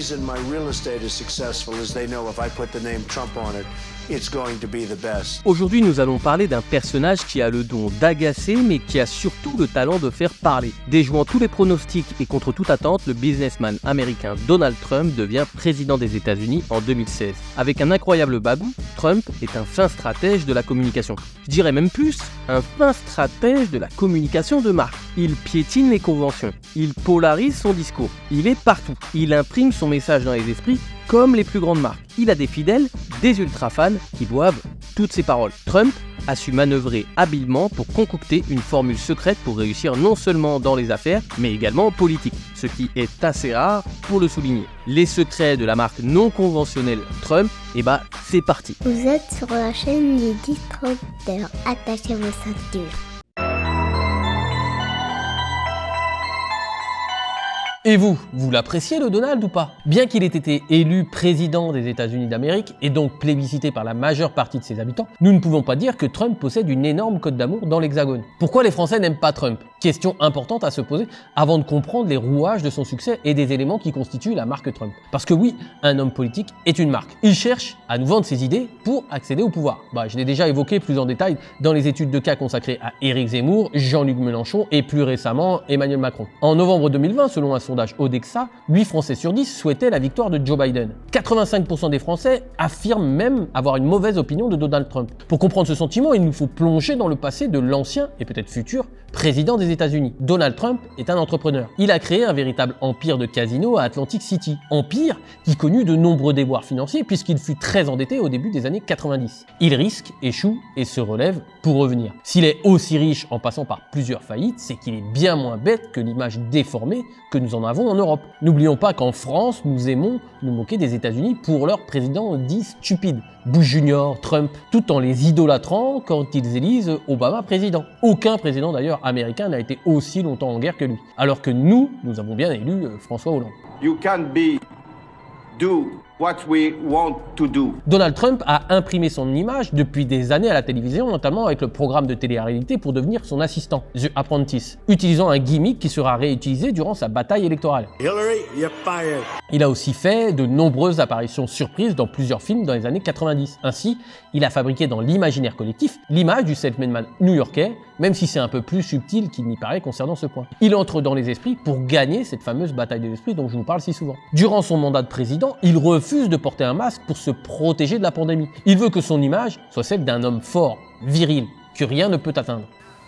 reason my real estate is successful is they know if I put the name Trump on it, it's going to be the best. Aujourd'hui, nous allons parler d'un personnage qui a le don d'agacer, mais qui a surtout le talent de faire parler. Déjouant tous les pronostics et contre toute attente, le businessman américain Donald Trump devient président des États-Unis en 2016. Avec un incroyable bagou, Trump est un fin stratège de la communication. Je dirais même plus, un fin stratège de la communication de marque. Il piétine les conventions, il polarise son discours, il est partout, il imprime son message dans les esprits comme les plus grandes marques. Il a des fidèles, des ultra-fans qui doivent toutes ses paroles. Trump a su manœuvrer habilement pour concocter une formule secrète pour réussir non seulement dans les affaires, mais également en politique, ce qui est assez rare pour le souligner. Les secrets de la marque non conventionnelle Trump, c'est parti. Vous êtes sur la chaîne du disrupteur, attachez vos ceintures. Et vous l'appréciez le Donald ou pas? Bien qu'il ait été élu président des États-Unis d'Amérique et donc plébiscité par la majeure partie de ses habitants, nous ne pouvons pas dire que Trump possède une énorme cote d'amour dans l'Hexagone. Pourquoi les Français n'aiment pas Trump? Question importante à se poser avant de comprendre les rouages de son succès et des éléments qui constituent la marque Trump. Parce que oui, un homme politique est une marque. Il cherche à nous vendre ses idées pour accéder au pouvoir. Je l'ai déjà évoqué plus en détail dans les études de cas consacrées à Éric Zemmour, Jean-Luc Mélenchon et plus récemment Emmanuel Macron. En novembre 2020, selon un sondage Odexa, 8 Français sur 10 souhaitaient la victoire de Joe Biden. 85% des Français affirment même avoir une mauvaise opinion de Donald Trump. Pour comprendre ce sentiment, il nous faut plonger dans le passé de l'ancien et peut-être futur président des États-Unis. Donald Trump est un entrepreneur. Il a créé un véritable empire de casinos à Atlantic City. Empire qui connut de nombreux déboires financiers puisqu'il fut très endetté au début des années 90. Il risque, échoue et se relève pour revenir. S'il est aussi riche en passant par plusieurs faillites, c'est qu'il est bien moins bête que l'image déformée que nous en avons en Europe. N'oublions pas qu'en France, nous aimons nous moquer des États-Unis pour leurs présidents dits stupides. Bush Junior, Trump, tout en les idolâtrant quand ils élisent Obama président. Aucun président d'ailleurs américain n'a été aussi longtemps en guerre que lui. Alors que nous avons bien élu François Hollande. You can do what we want to do. Donald Trump a imprimé son image depuis des années à la télévision, notamment avec le programme de télé-réalité pour devenir son assistant, The Apprentice, utilisant un gimmick qui sera réutilisé durant sa bataille électorale. Hillary, you're fired. Il a aussi fait de nombreuses apparitions surprises dans plusieurs films dans les années 90. Ainsi, il a fabriqué dans l'imaginaire collectif l'image du self-made man new-yorkais, même si c'est un peu plus subtil qu'il n'y paraît concernant ce point. Il entre dans les esprits pour gagner cette fameuse bataille de l'esprit dont je vous parle si souvent. Durant son mandat de président, il refuse de porter un masque pour se protéger de la pandémie. Il veut que son image soit celle d'un homme fort, viril, que rien ne peut atteindre.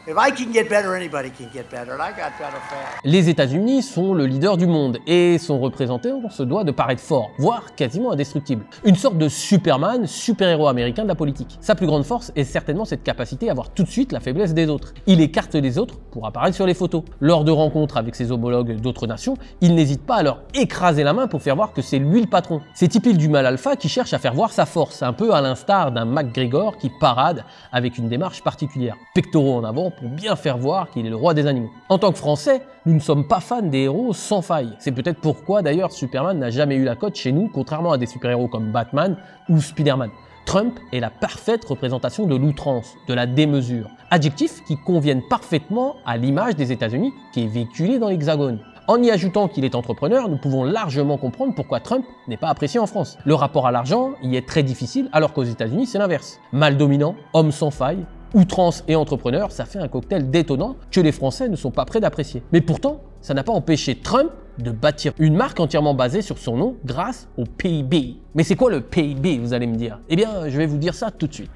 If I can get better, anybody can get better, and I got better fast. Les États-Unis sont le leader du monde et son représentant se doit de paraître fort, voire quasiment indestructible. Une sorte de Superman, super-héros américain de la politique. Sa plus grande force est certainement cette capacité à voir tout de suite la faiblesse des autres. Il écarte les autres pour apparaître sur les photos. Lors de rencontres avec ses homologues d'autres nations, il n'hésite pas à leur écraser la main pour faire voir que c'est lui le patron. C'est typique du mâle alpha qui cherche à faire voir sa force, un peu à l'instar d'un McGregor qui parade avec une démarche particulière. Pectoraux en avant pour bien faire voir qu'il est le roi des animaux. En tant que Français, nous ne sommes pas fans des héros sans faille. C'est peut-être pourquoi d'ailleurs Superman n'a jamais eu la cote chez nous, contrairement à des super-héros comme Batman ou Spider-Man. Trump est la parfaite représentation de l'outrance, de la démesure. Adjectifs qui conviennent parfaitement à l'image des États-Unis qui est véhiculée dans l'Hexagone. En y ajoutant qu'il est entrepreneur, nous pouvons largement comprendre pourquoi Trump n'est pas apprécié en France. Le rapport à l'argent y est très difficile, alors qu'aux États-Unis, c'est l'inverse. Mal dominant, homme sans faille, outrance et entrepreneur, ça fait un cocktail détonnant que les Français ne sont pas prêts d'apprécier. Mais pourtant, ça n'a pas empêché Trump de bâtir une marque entièrement basée sur son nom grâce au PIB. Mais c'est quoi le PIB, vous allez me dire? Eh bien, je vais vous dire ça tout de suite.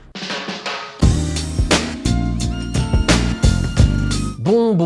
Bon,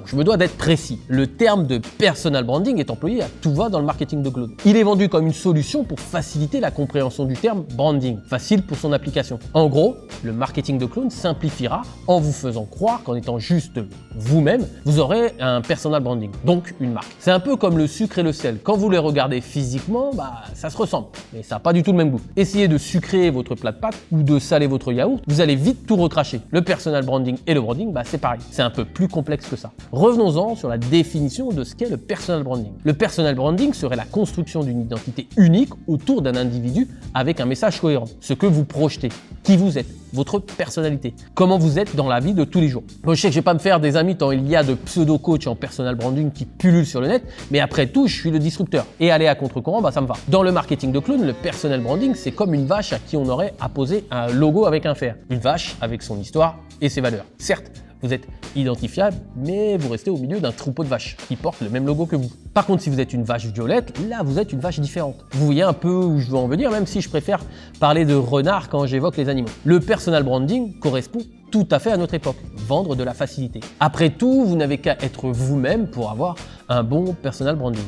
je me dois d'être précis. Le terme de personal branding est employé à tout va dans le marketing de clone. Il est vendu comme une solution pour faciliter la compréhension du terme branding, facile pour son application. En gros, le marketing de clone simplifiera en vous faisant croire qu'en étant juste vous-même, vous aurez un personal branding, donc une marque. C'est un peu comme le sucre et le sel. Quand vous les regardez physiquement, ça se ressemble, mais ça n'a pas du tout le même goût. Essayez de sucrer votre plat de pâtes ou de saler votre yaourt, vous allez vite tout recracher. Le personal branding et le branding, c'est pareil. C'est un peu plus complexe que ça. Revenons-en sur la définition de ce qu'est le personal branding. Le personal branding serait la construction d'une identité unique autour d'un individu avec un message cohérent. Ce que vous projetez, qui vous êtes, votre personnalité, comment vous êtes dans la vie de tous les jours. Bon, je sais que je vais pas me faire des amis tant il y a de pseudo-coachs en personal branding qui pullulent sur le net, mais après tout, je suis le disrupteur. Et aller à contre-courant, ça me va. Dans le marketing de clown, le personal branding, c'est comme une vache à qui on aurait apposé un logo avec un fer. Une vache avec son histoire et ses valeurs. Certes, vous êtes identifiable, mais vous restez au milieu d'un troupeau de vaches qui portent le même logo que vous. Par contre, si vous êtes une vache violette, là, vous êtes une vache différente. Vous voyez un peu où je veux en venir, même si je préfère parler de renard quand j'évoque les animaux. Le personal branding correspond tout à fait à notre époque, vendre de la facilité. Après tout, vous n'avez qu'à être vous-même pour avoir un bon personal branding.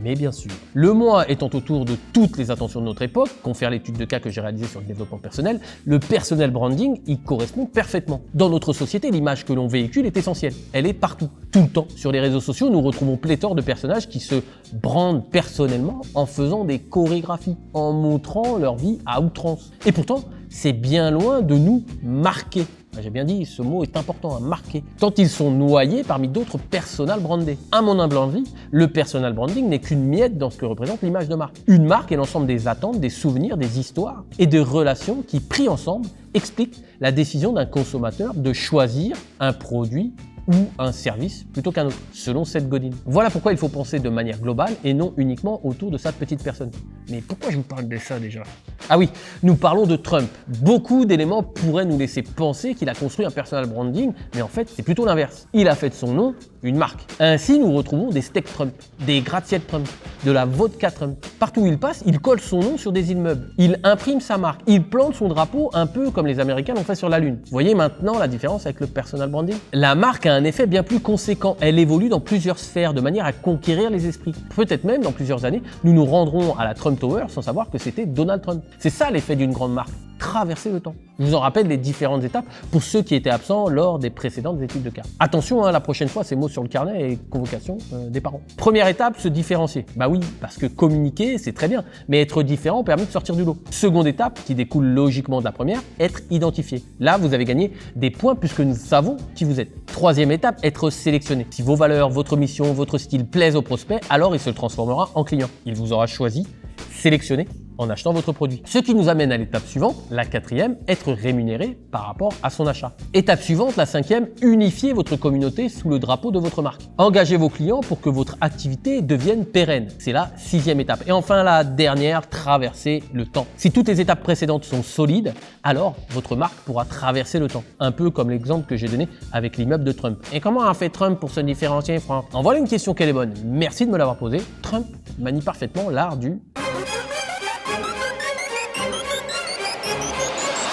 Mais bien sûr. Le moi étant autour de toutes les attentions de notre époque, confère l'étude de cas que j'ai réalisée sur le développement personnel, le personal branding y correspond parfaitement. Dans notre société, l'image que l'on véhicule est essentielle. Elle est partout, tout le temps. Sur les réseaux sociaux, nous retrouvons pléthore de personnages qui se brandent personnellement en faisant des chorégraphies, en montrant leur vie à outrance. Et pourtant, c'est bien loin de nous marquer. J'ai bien dit, ce mot est important à marquer, tant ils sont noyés parmi d'autres personal brandés. À mon humble envie, le personal branding n'est qu'une miette dans ce que représente l'image de marque. Une marque est l'ensemble des attentes, des souvenirs, des histoires et des relations qui, pris ensemble, expliquent la décision d'un consommateur de choisir un produit ou un service plutôt qu'un autre, selon Seth Godin. Voilà pourquoi il faut penser de manière globale et non uniquement autour de sa petite personne. Mais pourquoi je vous parle de ça déjà ? Ah oui, nous parlons de Trump. Beaucoup d'éléments pourraient nous laisser penser qu'il a construit un personal branding, mais en fait, c'est plutôt l'inverse. Il a fait de son nom une marque. Ainsi, nous retrouvons des steaks Trump, des gratte-ciels Trump, de la vodka Trump. Partout où il passe, il colle son nom sur des immeubles. Il imprime sa marque. Il plante son drapeau un peu comme les Américains l'ont fait sur la Lune. Vous voyez maintenant la différence avec le personal branding ? La marque a un effet bien plus conséquent. Elle évolue dans plusieurs sphères de manière à conquérir les esprits. Peut-être même dans plusieurs années, nous nous rendrons à la Trump Tower sans savoir que c'était Donald Trump. C'est ça l'effet d'une grande marque. Traverser le temps. Je vous en rappelle les différentes étapes pour ceux qui étaient absents lors des précédentes études de cas. Attention, la prochaine fois, c'est mots sur le carnet et convocation des parents. Première étape, se différencier. Bah oui, parce que communiquer, c'est très bien, mais être différent permet de sortir du lot. Seconde étape, qui découle logiquement de la première, être identifié. Là, vous avez gagné des points puisque nous savons qui vous êtes. Troisième étape, être sélectionné. Si vos valeurs, votre mission, votre style plaisent au prospect, alors il se transformera en client. Il vous aura choisi, sélectionné, en achetant votre produit. Ce qui nous amène à l'étape suivante, la quatrième, être rémunéré par rapport à son achat. Étape suivante, la cinquième, unifier votre communauté sous le drapeau de votre marque. Engagez vos clients pour que votre activité devienne pérenne. C'est la sixième étape. Et enfin, la dernière, traverser le temps. Si toutes les étapes précédentes sont solides, alors votre marque pourra traverser le temps. Un peu comme l'exemple que j'ai donné avec l'immeuble de Trump. Et comment a fait Trump pour se différencier, Franck ? En voilà une question qu'elle est bonne. Merci de me l'avoir posée. Trump manie parfaitement l'art du...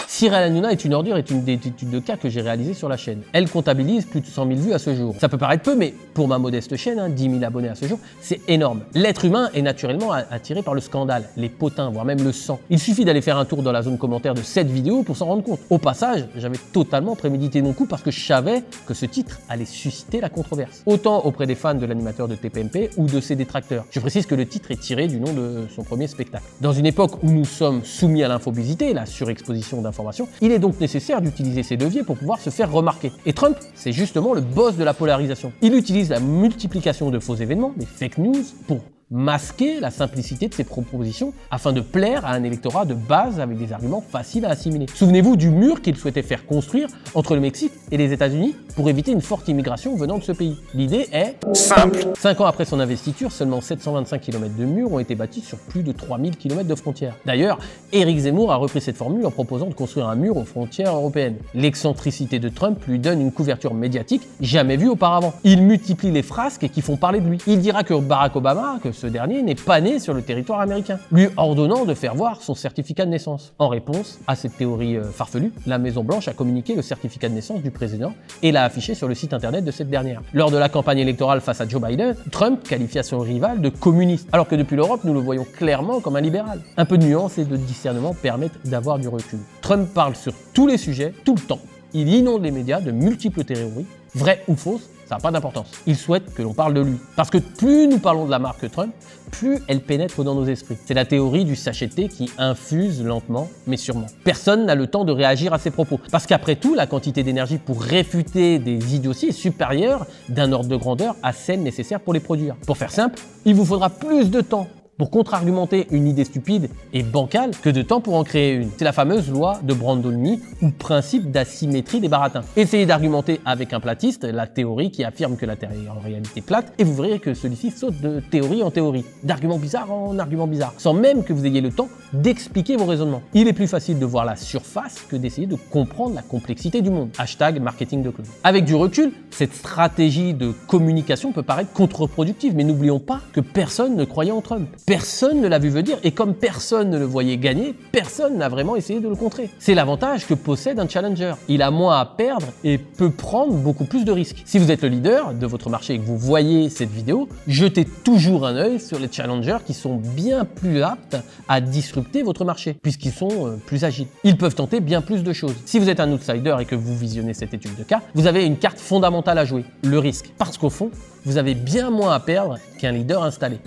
Cyril Hanouna est une ordure est une des études de cas que j'ai réalisées sur la chaîne. Elle comptabilise plus de 100 000 vues à ce jour. Ça peut paraître peu, mais pour ma modeste chaîne, 10 000 abonnés à ce jour, c'est énorme. L'être humain est naturellement attiré par le scandale, les potins, voire même le sang. Il suffit d'aller faire un tour dans la zone commentaire de cette vidéo pour s'en rendre compte. Au passage, j'avais totalement prémédité mon coup parce que je savais que ce titre allait susciter la controverse. Autant auprès des fans de l'animateur de TPMP ou de ses détracteurs. Je précise que le titre est tiré du nom de son premier spectacle. Dans une époque où nous sommes soumis à l'infobésité, la surexposition d'informations, il est donc nécessaire d'utiliser ces leviers pour pouvoir se faire remarquer. Et Trump, c'est justement le boss de la polarisation. Il utilise la multiplication de faux événements, des fake news, pour masquer la simplicité de ses propositions afin de plaire à un électorat de base avec des arguments faciles à assimiler. Souvenez-vous du mur qu'il souhaitait faire construire entre le Mexique et les États-Unis pour éviter une forte immigration venant de ce pays. L'idée est simple. 5 ans après son investiture, seulement 725 km de murs ont été bâtis sur plus de 3000 km de frontières. D'ailleurs, Éric Zemmour a repris cette formule en proposant de construire un mur aux frontières européennes. L'excentricité de Trump lui donne une couverture médiatique jamais vue auparavant. Il multiplie les frasques qui font parler de lui. Il dira que Barack Obama, que ce dernier n'est pas né sur le territoire américain, lui ordonnant de faire voir son certificat de naissance. En réponse à cette théorie farfelue, la Maison-Blanche a communiqué le certificat de naissance du président et l'a affiché sur le site internet de cette dernière. Lors de la campagne électorale face à Joe Biden, Trump qualifia son rival de communiste, alors que depuis l'Europe, nous le voyons clairement comme un libéral. Un peu de nuance et de discernement permettent d'avoir du recul. Trump parle sur tous les sujets, tout le temps. Il inonde les médias de multiples théories, vraies ou fausses, ça n'a pas d'importance. Il souhaite que l'on parle de lui. Parce que plus nous parlons de la marque Trump, plus elle pénètre dans nos esprits. C'est la théorie du sachet de thé qui infuse lentement mais sûrement. Personne n'a le temps de réagir à ses propos. Parce qu'après tout, la quantité d'énergie pour réfuter des idioties est supérieure d'un ordre de grandeur à celle nécessaire pour les produire. Pour faire simple, il vous faudra plus de temps pour contre-argumenter une idée stupide et bancale que de temps pour en créer une. C'est la fameuse loi de Brandolini ou principe d'asymétrie des baratins. Essayez d'argumenter avec un platiste la théorie qui affirme que la Terre est en réalité plate et vous verrez que celui-ci saute de théorie en théorie, d'argument bizarre en argument bizarre, sans même que vous ayez le temps d'expliquer vos raisonnements. Il est plus facile de voir la surface que d'essayer de comprendre la complexité du monde. Hashtag marketing de clown. Avec du recul, cette stratégie de communication peut paraître contre-productive, mais n'oublions pas que personne ne croyait en Trump. Personne ne l'a vu venir et comme personne ne le voyait gagner, personne n'a vraiment essayé de le contrer. C'est l'avantage que possède un challenger. Il a moins à perdre et peut prendre beaucoup plus de risques. Si vous êtes le leader de votre marché et que vous voyez cette vidéo, jetez toujours un œil sur les challengers qui sont bien plus aptes à disrupter votre marché puisqu'ils sont plus agiles. Ils peuvent tenter bien plus de choses. Si vous êtes un outsider et que vous visionnez cette étude de cas, vous avez une carte fondamentale à jouer, le risque. Parce qu'au fond, vous avez bien moins à perdre qu'un leader installé.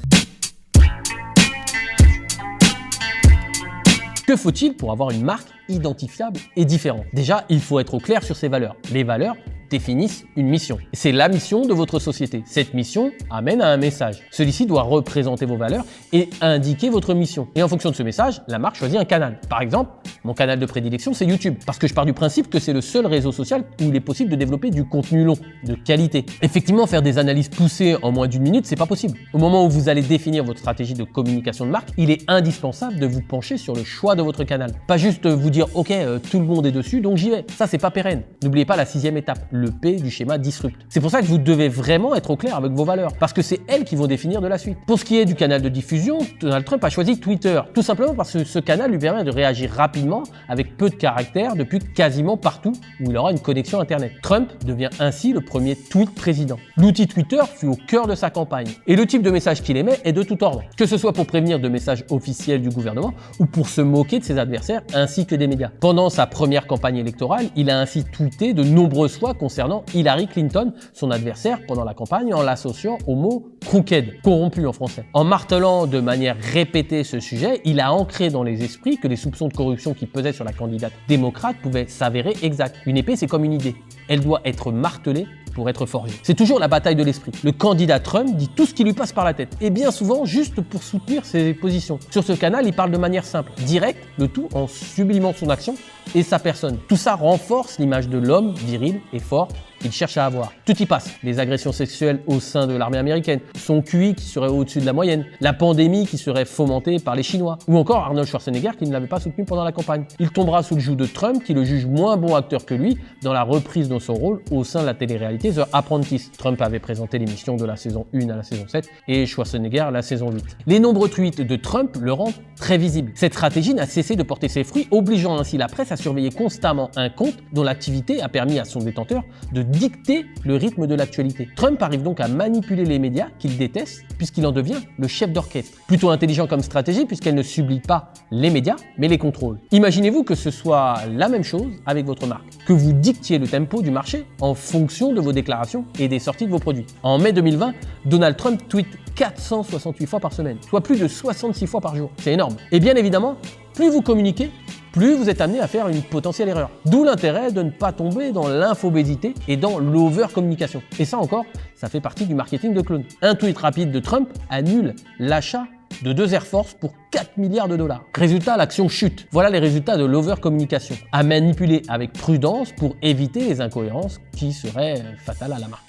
Que faut-il pour avoir une marque identifiable et différente? Déjà, il faut être au clair sur ses valeurs. Les valeurs définissent une mission. C'est la mission de votre société. Cette mission amène à un message. Celui-ci doit représenter vos valeurs et indiquer votre mission. Et en fonction de ce message, la marque choisit un canal. Par exemple, mon canal de prédilection, c'est YouTube. Parce que je pars du principe que c'est le seul réseau social où il est possible de développer du contenu long, de qualité. Effectivement, faire des analyses poussées en moins d'une minute, c'est pas possible. Au moment où vous allez définir votre stratégie de communication de marque, il est indispensable de vous pencher sur le choix de votre canal. Pas juste vous dire, ok, tout le monde est dessus, donc j'y vais. Ça, c'est pas pérenne. N'oubliez pas la 6e étape, le P du schéma disrupt. C'est pour ça que vous devez vraiment être au clair avec vos valeurs, parce que c'est elles qui vont définir de la suite. Pour ce qui est du canal de diffusion, Donald Trump a choisi Twitter, tout simplement parce que ce canal lui permet de réagir rapidement avec peu de caractères depuis quasiment partout où il aura une connexion Internet. Trump devient ainsi le premier tweet président. L'outil Twitter fut au cœur de sa campagne, et le type de message qu'il émet est de tout ordre, que ce soit pour prévenir de messages officiels du gouvernement ou pour se moquer de ses adversaires ainsi que des médias. Pendant sa première campagne électorale, il a ainsi tweeté de nombreuses fois concernant Hillary Clinton, son adversaire pendant la campagne, en l'associant au mot crooked, corrompu en français. En martelant de manière répétée ce sujet, il a ancré dans les esprits que les soupçons de corruption qui pesaient sur la candidate démocrate pouvaient s'avérer exacts. Une épée, c'est comme une idée. Elle doit être martelée pour être forgée. C'est toujours la bataille de l'esprit. Le candidat Trump dit tout ce qui lui passe par la tête, et bien souvent juste pour soutenir ses positions. Sur ce canal, il parle de manière simple, directe, le tout en sublimant son action et sa personne. Tout ça renforce l'image de l'homme viril et fort qu'il cherche à avoir. Tout y passe. Les agressions sexuelles au sein de l'armée américaine, son QI qui serait au-dessus de la moyenne, la pandémie qui serait fomentée par les Chinois, ou encore Arnold Schwarzenegger qui ne l'avait pas soutenu pendant la campagne. Il tombera sous le joug de Trump qui le juge moins bon acteur que lui dans la reprise de son rôle au sein de la télé-réalité The Apprentice. Trump avait présenté l'émission de la saison 1 à la saison 7 et Schwarzenegger la saison 8. Les nombreux tweets de Trump le rendent très visible. Cette stratégie n'a cessé de porter ses fruits, obligeant ainsi la presse à surveiller constamment un compte dont l'activité a permis à son détenteur de dicter le rythme de l'actualité. Trump arrive donc à manipuler les médias qu'il déteste puisqu'il en devient le chef d'orchestre. Plutôt intelligent comme stratégie puisqu'elle ne sublie pas les médias mais les contrôle. Imaginez-vous que ce soit la même chose avec votre marque, que vous dictiez le tempo du marché en fonction de vos déclarations et des sorties de vos produits. En mai 2020, Donald Trump tweet 468 fois par semaine, soit plus de 66 fois par jour. C'est énorme. Et bien évidemment, plus vous communiquez, plus vous êtes amené à faire une potentielle erreur. D'où l'intérêt de ne pas tomber dans l'infobésité et dans l'over-communication. Et ça encore, ça fait partie du marketing de clown. Un tweet rapide de Trump annule l'achat de 2 Air Force pour 4 milliards de dollars. Résultat, l'action chute. Voilà les résultats de l'over-communication. À manipuler avec prudence pour éviter les incohérences qui seraient fatales à la marque.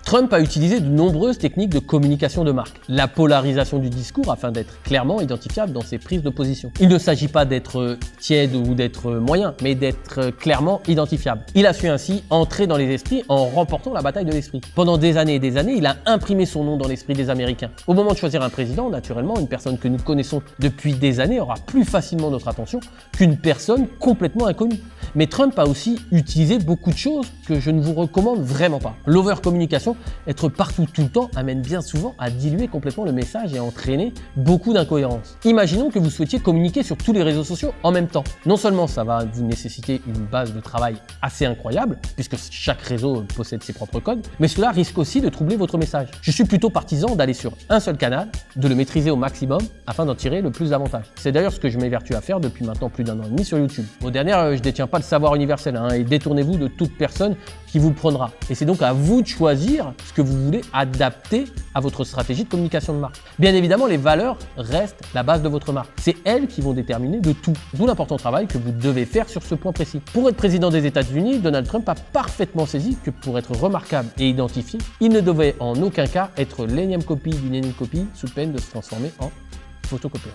Trump a utilisé de nombreuses techniques de communication de marque. La polarisation du discours afin d'être clairement identifiable dans ses prises de position. Il ne s'agit pas d'être tiède ou d'être moyen, mais d'être clairement identifiable. Il a su ainsi entrer dans les esprits en remportant la bataille de l'esprit. Pendant des années et des années, il a imprimé son nom dans l'esprit des Américains. Au moment de choisir un président, naturellement, une personne que nous connaissons depuis des années aura plus facilement notre attention qu'une personne complètement inconnue. Mais Trump a aussi utilisé beaucoup de choses que je ne vous recommande vraiment pas. L'over-communication être partout tout le temps amène bien souvent à diluer complètement le message et à entraîner beaucoup d'incohérences. Imaginons que vous souhaitiez communiquer sur tous les réseaux sociaux en même temps. Non seulement ça va vous nécessiter une base de travail assez incroyable, puisque chaque réseau possède ses propres codes, mais cela risque aussi de troubler votre message. Je suis plutôt partisan d'aller sur un seul canal, de le maîtriser au maximum afin d'en tirer le plus d'avantages. C'est d'ailleurs ce que je m'évertue à faire depuis maintenant plus d'1 an et demi sur YouTube. Au dernier, je détiens pas le savoir universel et détournez-vous de toute personne qui vous le prendra. Et c'est donc à vous de choisir ce que vous voulez adapter à votre stratégie de communication de marque. Bien évidemment, les valeurs restent la base de votre marque. C'est elles qui vont déterminer de tout, d'où l'important travail que vous devez faire sur ce point précis. Pour être président des États-Unis, Donald Trump a parfaitement saisi que pour être remarquable et identifié, il ne devait en aucun cas être l'énième copie d'une énième copie sous peine de se transformer en photocopieur.